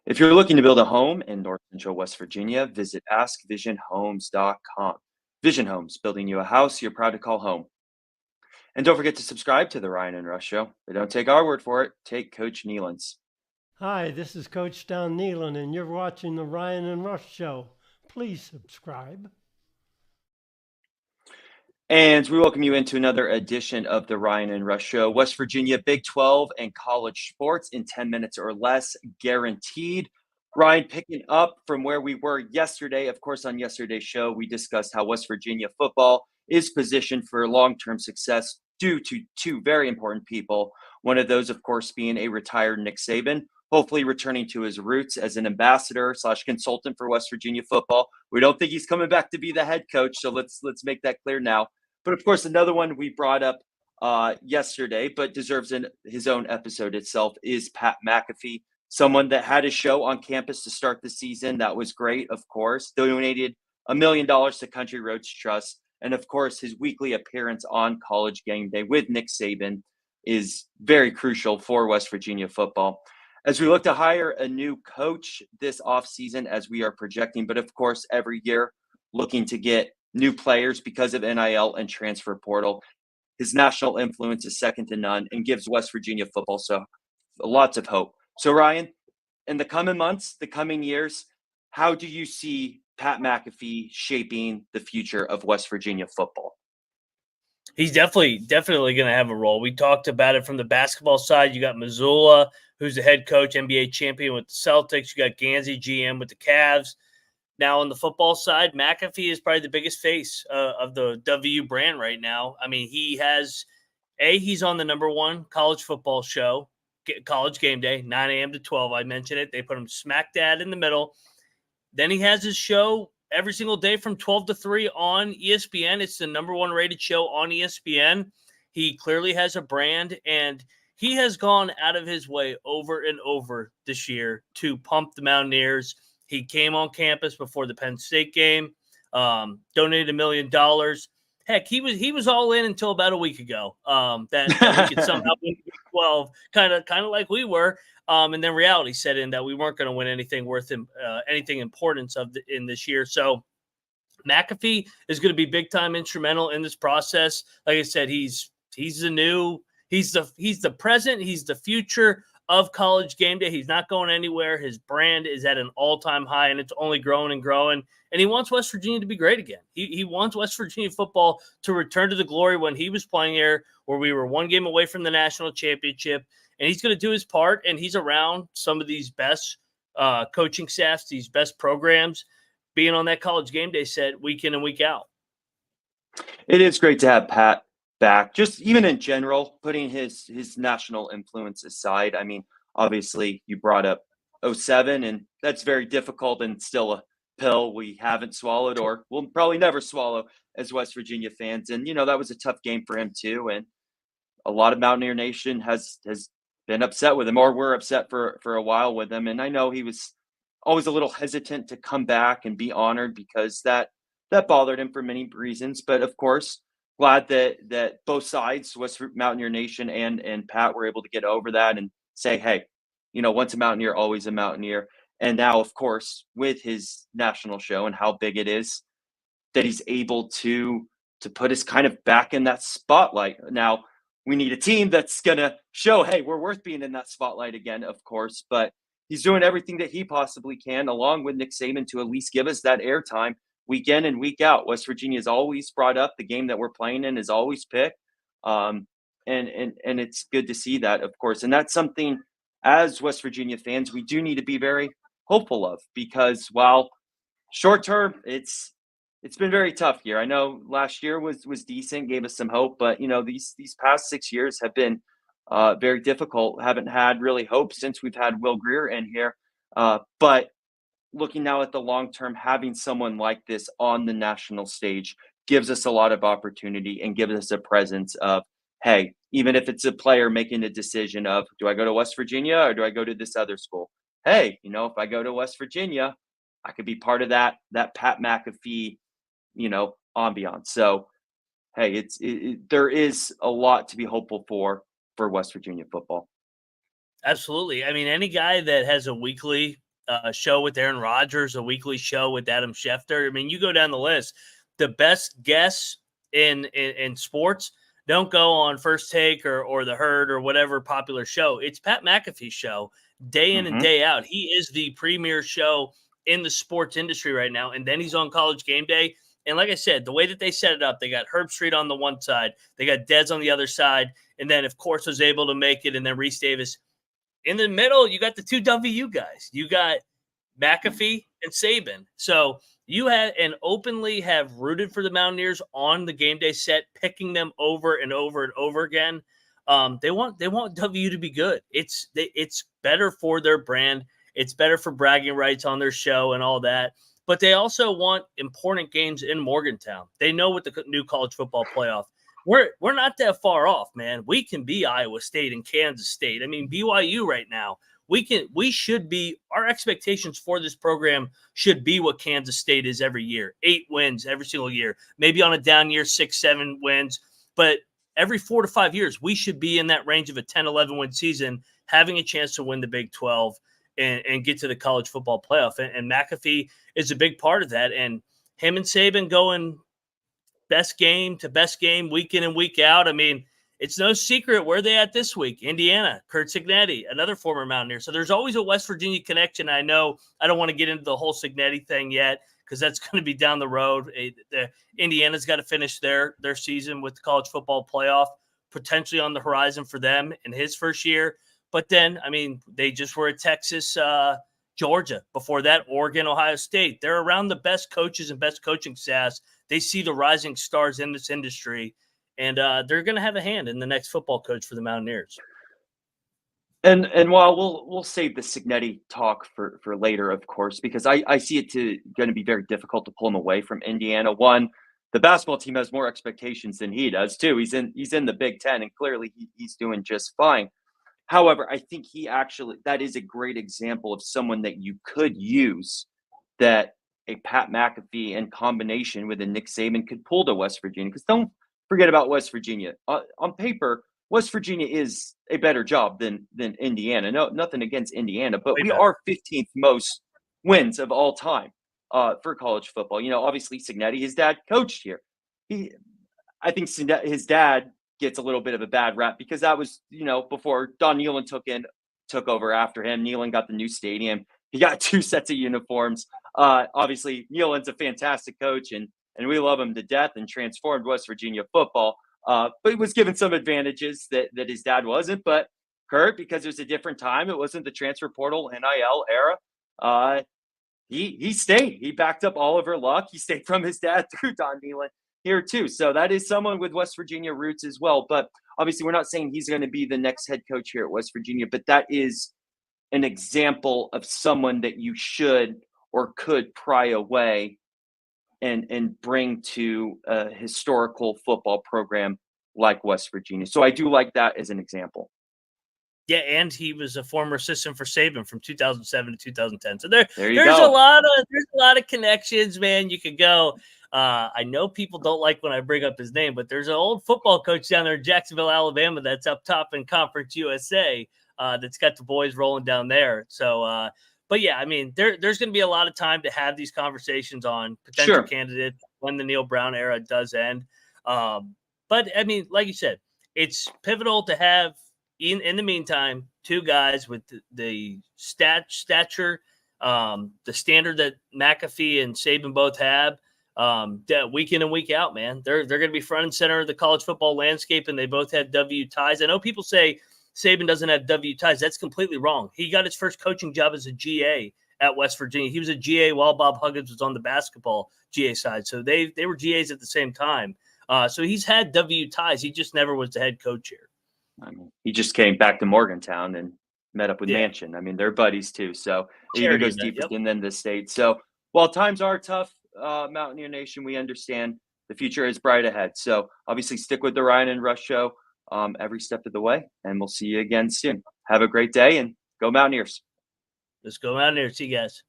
If you're looking to build a home in North Central West Virginia, visit askvisionhomes.com. Vision Homes, building you a house you're proud to call home. And don't forget to subscribe to the Ryan and Rush Show. But don't take our word for it. Take Coach Nealon's. Hi, this is Coach Don Nealon, and you're watching the Ryan and Rush Show. Please subscribe. And we welcome you into another edition of the Ryan and Rush Show. West Virginia, Big 12, and college sports in 10 minutes or less, guaranteed. Ryan, picking up from where we were yesterday. Of course, on yesterday's show, we discussed how West Virginia football is positioned for long-term success due to two very important people. One of those, of course, being a retired Nick Saban, hopefully returning to his roots as an ambassador / consultant for West Virginia football. We don't think he's coming back to be the head coach, so let's make that clear now. But of course, another one we brought up yesterday, but deserves his own episode itself, is Pat McAfee, someone that had a show on campus to start the season. That was great, of course. Donated $1 million to Country Roads Trust. And of course, his weekly appearance on College Game Day with Nick Saban is very crucial for West Virginia football. As we look to hire a new coach this offseason, as we are projecting, but of course, every year looking to get new players because of NIL and transfer portal. His national influence is second to none and gives West Virginia football so lots of hope. So Ryan, in the coming months, the coming years, how do you see Pat McAfee shaping the future of West Virginia football? He's definitely going to have a role. We talked about it from the basketball side. You got Missoula, who's the head coach, NBA champion with the Celtics. You got Gansey, GM with the Cavs. Now, on the football side, McAfee is probably the biggest face of the WVU brand right now. I mean, he's on the number one college football show, College Game Day, 9 a.m. to 12. I mentioned it. They put him smack dab in the middle. Then he has his show every single day from 12 to 3 on ESPN. It's the number one rated show on ESPN. He clearly has a brand, and he has gone out of his way over and over this year to pump the Mountaineers. He came on campus before the Penn State game, donated $1 million. Heck, he was all in until about a week ago. That we could somehow win Big 12, kind of like we were. And then reality set in that we weren't going to win anything worth anything importance in this year. So McAfee is going to be big time instrumental in this process. Like I said, he's the present, he's the future of College Game Day. He's not going anywhere. His brand is at an all-time high, and it's only growing and growing. And he wants West Virginia to be great again. He wants West Virginia football to return to the glory when he was playing here, where we were one game away from the national championship. And he's going to do his part, and he's around some of these best coaching staffs, these best programs, being on that College Game Day set week in and week out. It is great to have Pat back, just even in general, putting his national influence aside. I mean, obviously you brought up 07, and that's very difficult and still a pill we haven't swallowed or will probably never swallow as West Virginia fans. And, that was a tough game for him too. And a lot of Mountaineer Nation has been upset with him, or we're upset for a while with him. And I know he was always a little hesitant to come back and be honored because that bothered him for many reasons. But of course, glad that both sides, West Mountaineer Nation and Pat, were able to get over that and say, hey, once a Mountaineer, always a Mountaineer. And now, of course, with his national show and how big it is, that he's able to put us kind of back in that spotlight. Now, we need a team that's going to show, hey, we're worth being in that spotlight again, of course. But he's doing everything that he possibly can, along with Nick Saban, to at least give us that airtime week in and week out. West Virginia is always brought up. The game that we're playing in is always picked. And it's good to see that, of course. And that's something, as West Virginia fans, we do need to be very hopeful of, because while short term, it's been very tough here. I know last year was decent, gave us some hope, but these past 6 years have been very difficult. Haven't had really hope since we've had Will Greer in here. But looking now at the long term, having someone like this on the national stage gives us a lot of opportunity and gives us a presence of, hey, even if it's a player making a decision of, do I go to West Virginia or do I go to this other school? Hey, if I go to West Virginia, I could be part of that Pat McAfee, ambiance. So, hey, there is a lot to be hopeful for West Virginia football. Absolutely. I mean, any guy that has a weekly show with Aaron Rodgers, a weekly show with Adam Schefter. I mean, you go down the list. The best guests in sports don't go on First Take or The Herd or whatever popular show. It's Pat McAfee's show day in and day out. He is the premier show in the sports industry right now. And then he's on College Game Day. And like I said, the way that they set it up, they got Herb Street on the one side, they got Dez on the other side, and then, of course, was able to make it, and then Reese Davis. In the middle, you got the two WVU guys. You got McAfee and Saban. So you had and openly have rooted for the Mountaineers on the game day set, picking them over and over and over again. They want WVU to be good. It's better for their brand. It's better for bragging rights on their show and all that. But they also want important games in Morgantown. They know with the new college football playoff, we're not that far off, man. We can be Iowa State and Kansas State. I mean, BYU right now. We should be, our expectations for this program should be what Kansas State is every year. 8 wins every single year. Maybe on a down year, 6-7 wins. But every 4 to 5 years, we should be in that range of a 10-11 win season, having a chance to win the Big 12 and get to the college football playoff. And McAfee is a big part of that. And him and Saban going best game to best game, week in and week out. I mean, it's no secret where they at this week. Indiana, Kurt Cignetti, another former Mountaineer. So there's always a West Virginia connection. I know I don't want to get into the whole Cignetti thing yet because that's going to be down the road. Indiana's got to finish their season with the college football playoff, potentially on the horizon for them in his first year. But then, I mean, they just were at Texas, Georgia. Before that, Oregon, Ohio State. They're around the best coaches and best coaching staffs. They see the rising stars in this industry, and they're going to have a hand in the next football coach for the Mountaineers. And while we'll save the Cignetti talk for later, of course, because I see it going to be very difficult to pull him away from Indiana. One, the basketball team has more expectations than he does too. He's in the Big Ten, and clearly he's doing just fine. However, I think that is a great example of someone that you could use that a Pat McAfee in combination with a Nick Saban could pull to West Virginia. Because don't forget about West Virginia. On paper, West Virginia is a better job than Indiana. No, nothing against Indiana, but we are 15th most wins of all time for college football. You know, obviously Cignetti, his dad coached here. I think his dad gets a little bit of a bad rap because that was, before Don Nehlen took over after him. Nehlen got the new stadium. He got 2 sets of uniforms. Obviously, Nehlen's a fantastic coach, and we love him to death and transformed West Virginia football. But he was given some advantages that his dad wasn't. But Kurt, because it was a different time, it wasn't the transfer portal NIL era. He stayed. He backed up Oliver Luck. He stayed from his dad through Don Nehlen here too. So that is someone with West Virginia roots as well. But obviously, we're not saying he's going to be the next head coach here at West Virginia. But that is an example of someone that you should or could pry away and bring to a historical football program like West Virginia. So I do like that as an example. Yeah, and he was a former assistant for Saban from 2007 to 2010. So there's go. a lot of connections, man. You could go. I know people don't like when I bring up his name, but there's an old football coach down there in Jacksonville, Alabama, that's up top in Conference USA. That's got the boys rolling down there. So, but yeah, I mean, there's going to be a lot of time to have these conversations on potential candidates when the Neil Brown era does end. But I mean, like you said, it's pivotal to have in the meantime 2 guys with the stature, the standard that McAfee and Saban both have. That week in and week out, man, they're going to be front and center of the college football landscape, and they both have W ties. I know people say Saban doesn't have W ties. That's completely wrong. He got his first coaching job as a GA at West Virginia. He was a GA while Bob Huggins was on the basketball GA side. So they were GAs at the same time. So he's had W ties. He just never was the head coach here. I mean, he just came back to Morgantown and met up with Manchin. I mean, they're buddies too. So it even goes deeper than the state. So while times are tough, Mountaineer Nation, we understand the future is bright ahead. So obviously stick with the Ryan and Rush show every step of the way, and we'll see you again soon. Have a great day and go Mountaineers. Let's go Mountaineers. See you guys.